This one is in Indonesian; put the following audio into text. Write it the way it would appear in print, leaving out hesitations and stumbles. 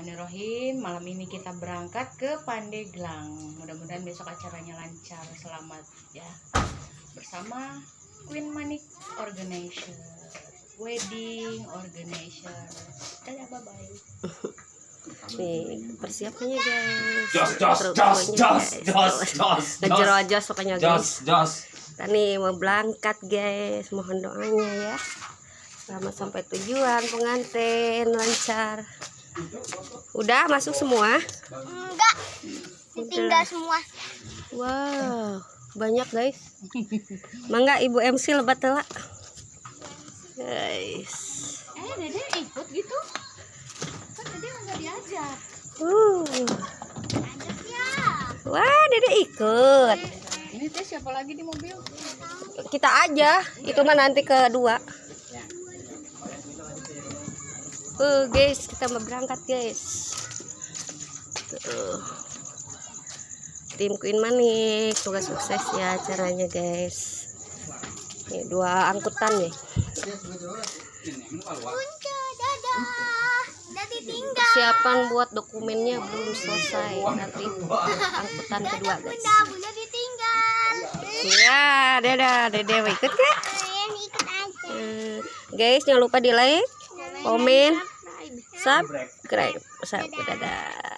Bismillahirrahmanirrahim. Malam ini kita berangkat ke Pandeglang. Mudah-mudahan besok acaranya lancar. Selamat ya. Bersama Queen Manik Organizer, Wedding Organizer. Dadah, bye-bye. Nih persiapannya guys. Ngejerojos pokoknya guys. Kita nih mau berangkat guys. Mohon doanya ya. Selamat sampai tujuan, pengantin lancar. Udah masuk semua? Enggak, ditinggal semua. Wow, banyak guys. Mangga Ibu MC lebat lah guys. Dede ikut gitu? Kan Dede nggak diajak. Ajak ya. Wah, Dede ikut. Ini teh siapa lagi di mobil? Kita aja, itu mah nanti kedua. Guys, kita mau berangkat guys. Tuh. Tim Queen Manik, semoga sukses ya acaranya guys. Ini dua angkutan nih. Punca, dadah. Udah ditinggal. Persiapan buat dokumennya belum selesai. Nanti angkutan kedua guys. Bunda ditinggal. Ya, dadah, Dede mau ikut kan? Kalian ikut aja. Guys, jangan lupa di like, komen, subscribe. Dadah.